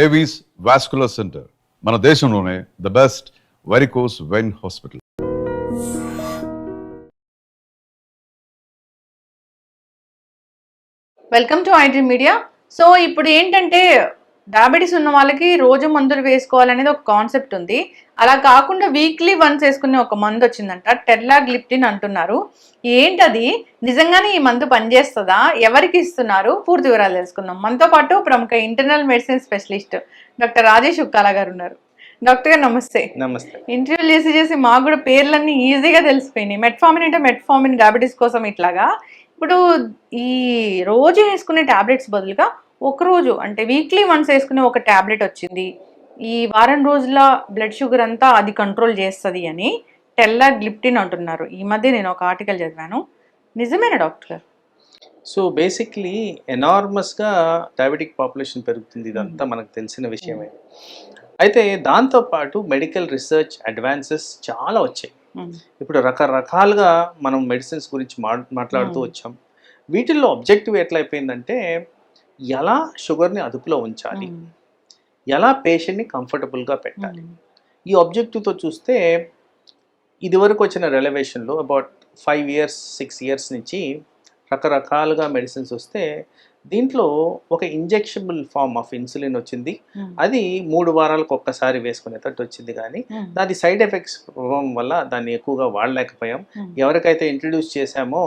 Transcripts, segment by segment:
Avis vascular centre మన దేశంలోనే the best varicose vein hospital. Welcome to IT media. So ఇప్పుడు ఏంటంటే diabetes ఉన్న వాళ్ళకి రోజు మందులు వేసుకోవాలనేది ఒక కాన్సెప్ట్ ఉంది. అలా కాకుండా వీక్లీ వన్స్ వేసుకునే ఒక మందు వచ్చిందంట, టెర్లాగ్లిప్టిన్ అంటున్నారు. ఏంటది, నిజంగానే ఈ మందు పనిచేస్తుందా, ఎవరికి ఇస్తున్నారు, పూర్తి వివరాలు తెలుసుకుందాం. మనతో పాటు ప్రముఖ internal medicine specialist doctor Rajesh Ukkala గారు ఉన్నారు. డాక్టర్ గారు నమస్తే. నమస్తే. ఇంటర్వ్యూ చేసి మాకు కూడా పేర్లన్నీ ఈజీగా తెలిసిపోయినాయి. మెట్ఫార్మిన్ అంటే మెట్ఫార్మిన్ డయాబెటీస్ కోసం ఇట్లాగా. ఇప్పుడు ఈ రోజు వేసుకునే టాబ్లెట్స్ బదులుగా ఒకరోజు అంటే వీక్లీ వన్స్ వేసుకునే ఒక టాబ్లెట్ వచ్చింది, ఈ వారం రోజుల బ్లడ్ షుగర్ అంతా అది కంట్రోల్ చేస్తుంది అని టెర్లాగ్లిప్టిన్ అంటున్నారు. ఈ మధ్య నేను ఒక ఆర్టికల్ చదివాను, నిజమేనా డాక్టర్ గారు? సో బేసిక్లీ ఎనార్మస్గా డయాబెటిక్ పాపులేషన్ పెరుగుతుంది, ఇదంతా మనకు తెలిసిన విషయమే. అయితే దాంతోపాటు మెడికల్ రీసెర్చ్ అడ్వాన్సెస్ చాలా వచ్చాయి. ఇప్పుడు రకరకాలుగా మనం మెడిసిన్స్ గురించి మాట్లాడుతూ వచ్చాం. వీటిల్లో ఆబ్జెక్టివ్ ఎట్లా అయిపోయిందంటే ఎలా షుగర్ని అదుపులో ఉంచాలి, ఎలా పేషెంట్ని కంఫర్టబుల్గా పెట్టాలి. ఈ ఆబ్జెక్టివ్తో చూస్తే ఇదివరకు వచ్చిన రెలవేషన్లో అబౌట్ 5 years 6 years నుంచి రకరకాలుగా మెడిసిన్స్ వస్తే దీంట్లో ఒక ఇంజెక్షబుల్ ఫార్మ్ ఆఫ్ ఇన్సులిన్ వచ్చింది. అది 3 వారాలకు ఒక్కసారి వేసుకునేటట్టు వచ్చింది. కానీ దాని సైడ్ ఎఫెక్ట్స్ ప్రభావం వల్ల దాన్ని ఎక్కువగా వాడలేకపోయాం. ఎవరికైతే ఇంట్రడ్యూస్ చేశామో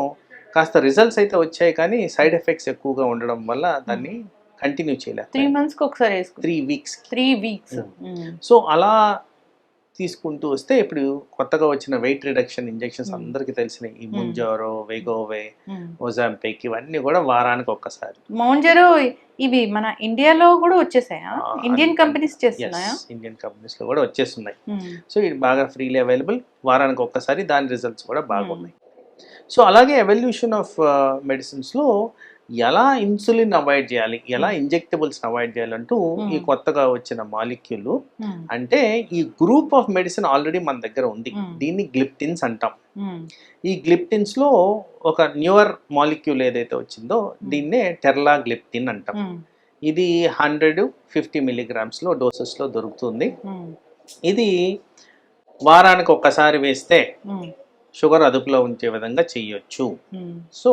కాస్త రిజల్ట్స్ అయితే వచ్చాయి, కానీ సైడ్ ఎఫెక్ట్స్ ఎక్కువగా ఉండడం వల్ల దాన్ని కంటిన్యూ చేయలేదు. 3 months ఒకసారి 3 weeks. సో అలా తీసుకుంటూ వస్తే ఇప్పుడు కొత్తగా వచ్చిన వెయిట్ రిడక్షన్ ఇంజెక్షన్స్ అందరికీ తెలిసినాయి. ఈ ముంజారో, వెగోవే, ఓజాంపిక్ ఇవన్నీ కూడా వారానికి ఒక్కసారి. మౌంజరో ఇవి మన ఇండియాలో కూడా వచ్చేసాయా? ఇండియన్ కంపెనీస్ చేస్తున్నాయా? ఇండియన్ కంపెనీస్ లో కూడా వచ్చేస్తున్నాయి. సో ఇది బాగా ఫ్రీలీ అవైలబుల్, వారానికి ఒక్కసారి, దాని రిజల్ట్స్ కూడా బాగున్నాయి. సో అలాగే ఎవల్యూషన్ ఆఫ్ మెడిసిన్స్లో ఎలా ఇన్సులిన్ అవాయిడ్ చేయాలి, ఎలా ఇంజెక్టబుల్స్ అవాయిడ్ చేయాలంటూ ఈ కొత్తగా వచ్చిన మాలిక్యూల్, అంటే ఈ గ్రూప్ ఆఫ్ మెడిసిన్ ఆల్రెడీ మన దగ్గర ఉంది. దీన్ని గ్లిప్టిన్స్ అంటాం. ఈ గ్లిప్టిన్స్ లో ఒక న్యూవర్ మాలిక్యూల్ ఏదైతే వచ్చిందో దీన్నే టెర్లాగ్లిప్టిన్ అంటాం. ఇది 150 milligrams డోసెస్లో దొరుకుతుంది. ఇది వారానికి ఒక్కసారి వేస్తే షుగర్ అదుపులో ఉంచే విధంగా చెయ్యొచ్చు. సో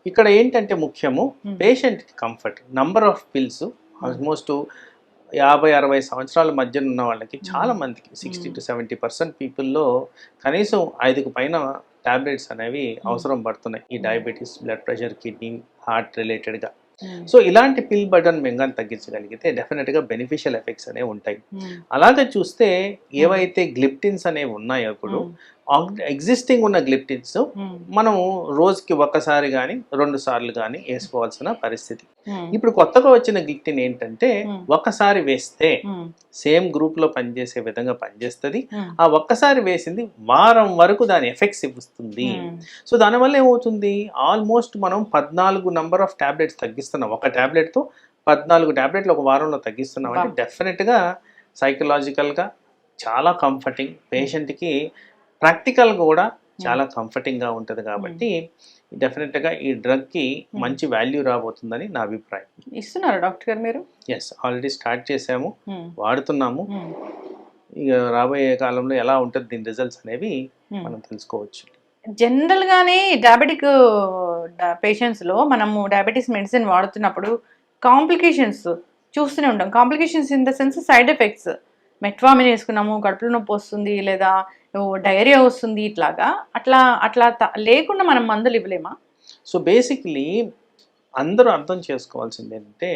ఇక్కడ ఏంటంటే ముఖ్యము పేషెంట్కి comfort. Number of pills almost 50-60 సంవత్సరాల మధ్య ఉన్న వాళ్ళకి చాలా మందికి 60 to 70% పీపుల్లో కనీసం 5కు పైన టాబ్లెట్స్ అనేవి అవసరం పడుతున్నాయి, ఈ diabetes, blood pressure, kidney, heart రిలేటెడ్గా. సో ఇలాంటి పిల్ బర్డన్ మేము కానీ తగ్గించగలిగితే డెఫినెట్గా బెనిఫిషియల్ ఎఫెక్ట్స్ అనేవి ఉంటాయి. అలాగే చూస్తే ఏవైతే గ్లిప్టిన్స్ అనేవి ఉన్నాయో ఇప్పుడు ఎగ్జిస్టింగ్ ఉన్న గ్లిప్టిన్స్ మనం రోజుకి ఒక్కసారి కానీ 2 సార్లు కానీ వేసుకోవాల్సిన పరిస్థితి. ఇప్పుడు కొత్తగా వచ్చిన గ్లిప్టిన్ ఏంటంటే ఒక్కసారి వేస్తే సేమ్ గ్రూప్ లో పనిచేసే విధంగా పనిచేస్తుంది. ఆ ఒక్కసారి వేసింది వారం వరకు దాని ఎఫెక్ట్స్ ఇస్తుంది. సో దానివల్ల ఏమవుతుంది, ఆల్మోస్ట్ మనం 14 నెంబర్ ఆఫ్ టాబ్లెట్స్ తగ్గిస్తున్నాం. ఒక టాబ్లెట్తో 14 టాబ్లెట్లు ఒక వారంలో తగ్గిస్తున్నాం. అంటే డెఫినెట్గా సైకలాజికల్గా చాలా కంఫర్టింగ్, పేషెంట్కి ప్రాక్టికల్ కూడా చాలా కంఫర్టింగ్గా ఉంటుంది. కాబట్టి డెఫినెట్గా ఈ డ్రగ్కి మంచి వాల్యూ రాబోతుందని నా అభిప్రాయం. ఇస్తున్నారు డాక్టర్ గారు మీరు? ఎస్, ఆల్రెడీ స్టార్ట్ చేసాము, వాడుతున్నాము. ఇక రాబోయే కాలంలో ఎలా ఉంటుంది దీని రిజల్ట్స్ అనేవి మనం తెలుసుకోవచ్చు. జనరల్గానే డయాబెటిక్ పేషెంట్స్లో మనము డయాబెటీస్ మెడిసిన్ వాడుతున్నప్పుడు కాంప్లికేషన్స్ చూస్తూనే ఉంటాం. Complications in the sense side effects. Metformin వేసుకున్నాము, కడుపులో నొప్పి వస్తుంది, లేదా డయేరియా వస్తుంది, ఇట్లాగా అట్లా లేకుండా మనం మందులు ఇవ్వలేమా? సో బేసిక్లీ అందరూ అర్థం చేసుకోవాల్సింది ఏంటంటే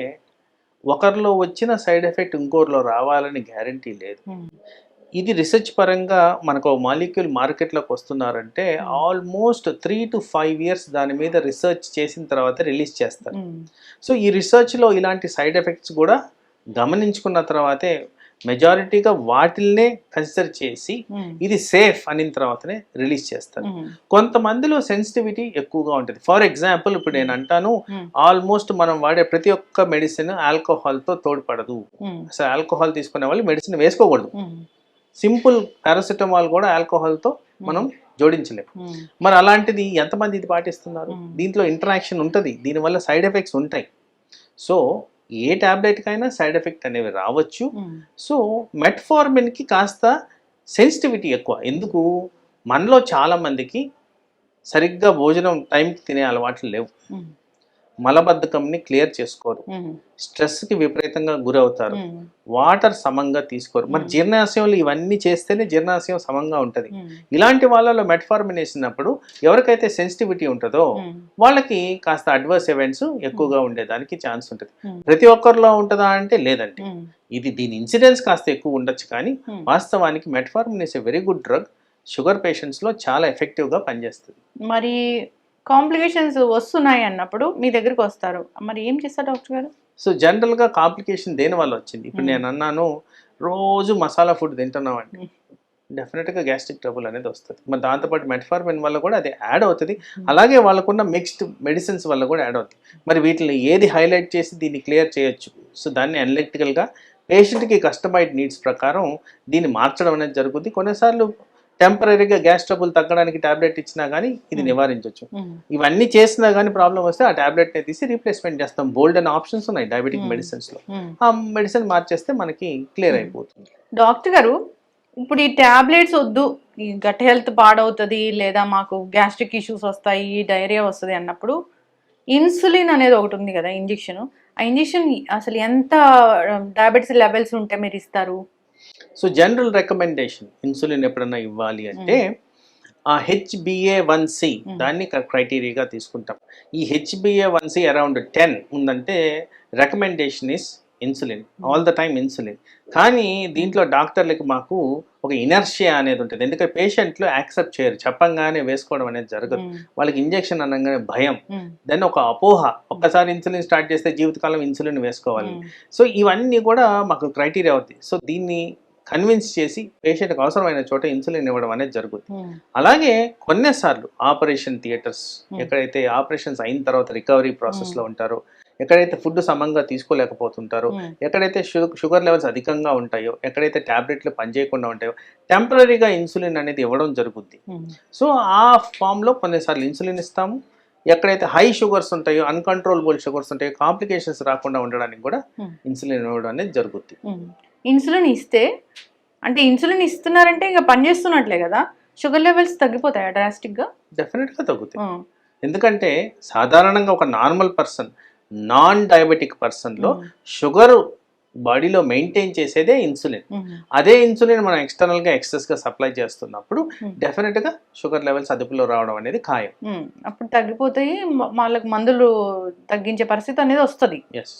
ఒకరిలో వచ్చిన సైడ్ ఎఫెక్ట్ ఇంకోరిలో రావాలని గ్యారంటీ లేదు. ఇది రీసెర్చ్ పరంగా మనకు మాలిక్యూల్ మార్కెట్లోకి వస్తున్నారంటే ఆల్మోస్ట్ 3 to 5 years దాని మీద రీసెర్చ్ చేసిన తర్వాత రిలీజ్ చేస్తారు. సో ఈ రీసెర్చ్లో ఇలాంటి సైడ్ ఎఫెక్ట్స్ కూడా గమనించుకున్న తర్వాతే మెజారిటీగా వాటిల్నే కన్సిడర్ చేసి ఇది సేఫ్ అయిన తర్వాతనే రిలీజ్ చేస్తారు. కొంతమందిలో సెన్సిటివిటీ ఎక్కువగా ఉంటుంది. ఫర్ ఎగ్జాంపుల్ ఇప్పుడు నేను అంటాను, ఆల్మోస్ట్ మనం వాడే ప్రతి ఒక్క మెడిసిన్ ఆల్కహాల్తో తోడ్పడదు. అసలు ఆల్కహాల్ తీసుకునే వాళ్ళు మెడిసిన్ వేసుకోకూడదు. సింపుల్ పారాసిటమాల్ కూడా ఆల్కహాల్తో మనం జోడించలేము. మరి అలాంటిది ఎంతమంది ఇది పాటిస్తున్నారు? దీంట్లో ఇంటరాక్షన్ ఉంటుంది, దీనివల్ల సైడ్ ఎఫెక్ట్స్ ఉంటాయి. సో ఏ టాబ్లెట్కైనా సైడ్ ఎఫెక్ట్ అనేవి రావచ్చు. సో మెట్ఫార్మిన్కి కాస్త సెన్సిటివిటీ ఎక్కువ. ఎందుకు, మనలో చాలామందికి సరిగ్గా భోజనం టైంకి తినే అలవాట్లు లేవు, మలబద్ధకంని క్లియర్ చేసుకోరు, స్ట్రెస్కి విపరీతంగా గురవుతారు, వాటర్ సమంగా తీసుకోరు. మరి జీర్ణాశయంలో ఇవన్నీ చేస్తేనే జీర్ణాశయం సమంగా ఉంటుంది. ఇలాంటి వాళ్ళలో మెట్ఫార్మిన్ వేసినప్పుడు ఎవరికైతే సెన్సిటివిటీ ఉంటుందో వాళ్ళకి కాస్త అడ్వర్స్ ఈవెంట్స్ ఎక్కువగా ఉండేదానికి ఛాన్స్ ఉంటుంది. ప్రతి ఒక్కరిలో ఉంటుందా అంటే లేదండి, దీని ఇన్సిడెన్స్ కాస్త ఎక్కువ ఉండొచ్చు, కానీ వాస్తవానికి metformin is a very good drug. Sugar పేషెంట్స్లో చాలా ఎఫెక్టివ్గా పనిచేస్తుంది. మరి కాంప్లికేషన్స్ వస్తున్నాయి అన్నప్పుడు మీ దగ్గరికి వస్తారు, మరి ఏం చేస్తారు డాక్టర్ గారు? సో జనరల్గా కాంప్లికేషన్ దేని వల్ల వచ్చింది? ఇప్పుడు నేను అన్నాను రోజు మసాలా ఫుడ్ తింటున్నామండి, డెఫినెట్గా గ్యాస్ట్రిక్ ట్రబుల్ అనేది వస్తుంది. మరి దాంతోపాటు మెట్ఫార్మిన్ వల్ల కూడా అది యాడ్ అవుతుంది. అలాగే వాళ్ళకున్న మిక్స్డ్ మెడిసిన్స్ వల్ల కూడా యాడ్ అవుతుంది. మరి వీటిని ఏది హైలైట్ చేసి దీన్ని క్లియర్ చేయొచ్చు? సో దాన్ని అనలిటికల్గా పేషెంట్కి కస్టమైజ్డ్ నీడ్స్ ప్రకారం దీన్ని మార్చడం అనేది జరుగుతుంది. కొన్నిసార్లు టెంపరీగా గ్యాస్ ట్రబుల్ తగ్గడానికి టాబ్లెట్ ఇచ్చినా కానీ ఇది నివారించవచ్చు. ఇవన్నీ చేసినా కానీ ప్రాబ్లం వస్తే ఆ టాబ్లెట్ని తీసి రీప్లేస్మెంట్ చేస్తాం. బోల్డ్ అనే ఆప్షన్స్ ఉన్నాయి డయాబెటిక్ మెడిసిన్స్లో. ఆ మెడిసిన్ మార్చేస్తే మనకి క్లియర్ అయిపోతుంది. డాక్టర్ గారు, ఇప్పుడు ఈ టాబ్లెట్స్ వద్దు, ఈ గట్ హెల్త్ పాడవుతుంది, లేదా మాకు గ్యాస్ట్రిక్ ఇష్యూస్ వస్తాయి, డైరియా వస్తుంది అన్నప్పుడు ఇన్సులిన్ అనేది ఒకటి ఉంది కదా, ఇంజెక్షన్. ఆ ఇంజెక్షన్ అసలు ఎంత డయాబెటిస్ లెవెల్స్ ఉంటే మీరు ఇస్తారు? సో జనరల్ రికమెండేషన్ ఇన్సులిన్ ఎప్పుడన్నా ఇవ్వాలి అంటే ఆ HbA1c దాన్ని క్రైటీరియాగా తీసుకుంటాం. ఈ HbA1c అరౌండ్ 10 ఉందంటే recommendation is insulin, all the time insulin. కానీ దీంట్లో డాక్టర్లకి మాకు ఒక ఇనర్షియా అనేది ఉంటుంది. ఎందుకంటే పేషెంట్లు యాక్సెప్ట్ చేయరు, చెప్పంగానే వేసుకోవడం అనేది జరగదు. వాళ్ళకి ఇంజెక్షన్ అనగానే భయం, దాన్ని ఒక అపోహ, ఒక్కసారి ఇన్సులిన్ స్టార్ట్ చేస్తే జీవితకాలం ఇన్సులిన్ వేసుకోవాలి. సో ఇవన్నీ కూడా మాకు క్రైటీరియా అవుతాయి. సో దీన్ని కన్విన్స్ చేసి పేషెంట్కి అవసరమైన చోట ఇన్సులిన్ ఇవ్వడం అనేది జరుగుతుంది. అలాగే కొన్నిసార్లు ఆపరేషన్ థియేటర్స్, ఎక్కడైతే ఆపరేషన్స్ అయిన తర్వాత రికవరీ ప్రాసెస్లో ఉంటారో, ఎక్కడైతే ఫుడ్ సమంగా తీసుకోలేకపోతుంటారో, ఎక్కడైతే షుగర్ లెవెల్స్ అధికంగా ఉంటాయో, ఎక్కడైతే ట్యాబ్లెట్లు పనిచేయకుండా ఉంటాయో, టెంపరీగా ఇన్సులిన్ అనేది ఇవ్వడం జరుగుద్ది. సో ఆ ఫామ్లో కొన్నిసార్లు ఇన్సులిన్ ఇస్తాము. ఎక్కడైతే హై షుగర్స్ ఉంటాయో, అన్కంట్రోలబుల్ షుగర్స్ ఉంటాయో, కాంప్లికేషన్స్ రాకుండా ఉండడానికి కూడా ఇన్సులిన్ ఇవ్వడం అనేది జరుగుద్ది. ఇన్సులిన్ ఇస్తే అంటే ఇన్సులిన్ ఇస్తున్నారంటే ఇంకా పనిచేస్తున్నట్లే కదా, షుగర్ లెవెల్స్ తగ్గిపోతాయా డ్రాస్టిక్గా? డెఫినెట్గా తగ్గుతాయి. ఎందుకంటే సాధారణంగా ఒక నార్మల్ పర్సన్, నాన్ డయాబెటిక్ పర్సన్లో షుగర్ బాడీలో మెయింటైన్ చేసేదే ఇన్సులిన్. అదే ఇన్సులిన్ మనం ఎక్స్టర్నల్గా ఎక్సెస్గా సప్లై చేస్తున్నప్పుడు డెఫినెట్గా షుగర్ లెవెల్స్ అదుపులో రావడం అనేది ఖాయం. అప్పుడు తగ్గిపోతాయి, వాళ్ళకి మందులు తగ్గించే పరిస్థితి అనేది వస్తుంది. ఎస్.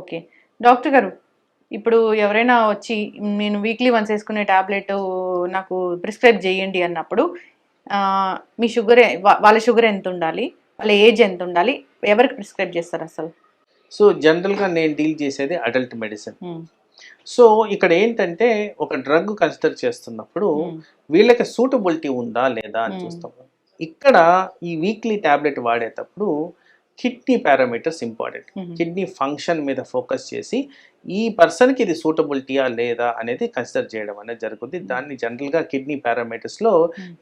ఓకే డాక్టర్ గారు, ఇప్పుడు ఎవరైనా వచ్చి నేను వీక్లీ వన్స్ వేసుకునే టాబ్లెట్ నాకు ప్రిస్క్రైబ్ చేయండి అన్నప్పుడు మీ షుగర్, వాళ్ళ షుగర్ ఎంత ఉండాలి, వాళ్ళ ఏజ్ ఎంత ఉండాలి, ఎవరికి ప్రిస్క్రైబ్ చేస్తారు అసలు? సో జనరల్గా నేను డీల్ చేసేది అడల్ట్ మెడిసిన్. సో ఇక్కడ ఏంటంటే ఒక డ్రగ్ కన్సిడర్ చేస్తున్నప్పుడు వీళ్ళకి సూటబిలిటీ ఉందా లేదా అని చూస్తాం. ఇక్కడ ఈ వీక్లీ టాబ్లెట్ వాడేటప్పుడు kidney parameters important. Kidney function మీద ఫోకస్ చేసి ఈ పర్సన్కి ఇది సూటబిలిటీయా లేదా అనేది కన్సిడర్ చేయడం అనేది జరుగుతుంది. దాన్ని జనరల్గా కిడ్నీ పారామీటర్స్లో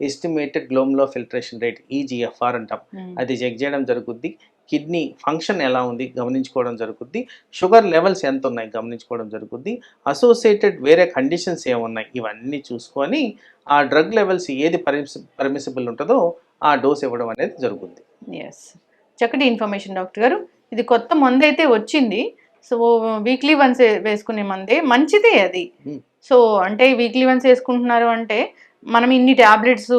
ఎస్టిమేటెడ్ గ్లోమ్లో ఫిల్ట్రేషన్ రేట్ EGFR అంటాం, అది చెక్ చేయడం జరుగుద్ది. కిడ్నీ ఫంక్షన్ ఎలా ఉంది గమనించుకోవడం జరుగుద్ది. షుగర్ లెవెల్స్ ఎంత ఉన్నాయి గమనించుకోవడం జరుగుద్ది. అసోసియేటెడ్ వేరే కండిషన్స్ ఏమున్నాయి ఇవన్నీ చూసుకొని ఆ డ్రగ్ లెవెల్స్ ఏది పర్మిసిబుల్ ఉంటుందో ఆ డోస్ ఇవ్వడం అనేది జరుగుద్ది. ఎస్, చక్కటి ఇన్ఫర్మేషన్ డాక్టర్ గారు. ఇది కొత్త మందు అయితే వచ్చింది, సో వీక్లీ వన్స్ వేసుకునే మందే మంచిదే అది. సో అంటే వీక్లీ వన్స్ వేసుకుంటున్నారు అంటే మనం ఇన్ని ట్యాబ్లెట్స్,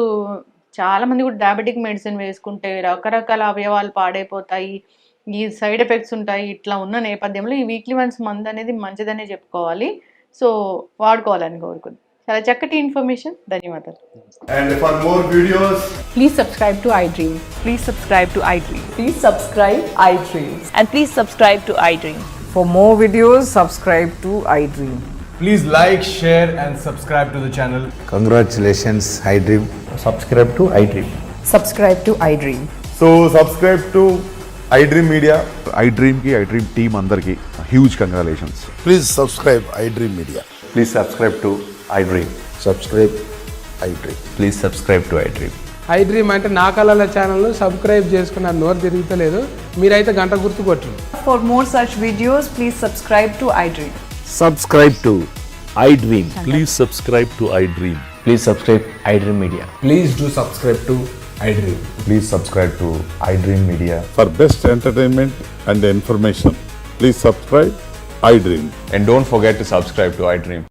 చాలా మంది కూడా డయాబెటిక్ మెడిసిన్ వేసుకుంటే రకరకాల అవయవాలు పాడైపోతాయి, ఈ సైడ్ ఎఫెక్ట్స్ ఉంటాయి. ఇట్లా ఉన్న నేపథ్యంలో ఈ వీక్లీ వన్స్ మందు అనేది మంచిదనే చెప్పుకోవాలి. సో వాడుకోవాలని కోరుకుంది. చాలా చక్కటి ఇన్ఫర్మేషన్, ధన్యవాదాలు. And for more videos, Please subscribe to iDream. Please subscribe to iDream. Please subscribe iDream. And please subscribe to iDream. For more videos, subscribe to iDream. please like, share and subscribe to the channel. Congratulations, iDream. Subscribe to iDream. Subscribe to iDream. So subscribe to iDream Media. iDream ki iDream team andarki huge congratulations. Please subscribe iDream Media. Please subscribe to iDream. Subscribe iDream. Please subscribe to iDream. I dream అంటే నా కళల channel subscribe చేసుకున్న నోరు తిరుగుతలేదు, మీరైతే గంట గుర్తు కొట్టండి. For more such videos, please subscribe to iDream. Subscribe to iDream. Please subscribe to iDream. Please subscribe iDream Media. Please do subscribe to iDream. Please subscribe to iDream Media. For best entertainment and information, please subscribe iDream. And don't forget to subscribe to iDream.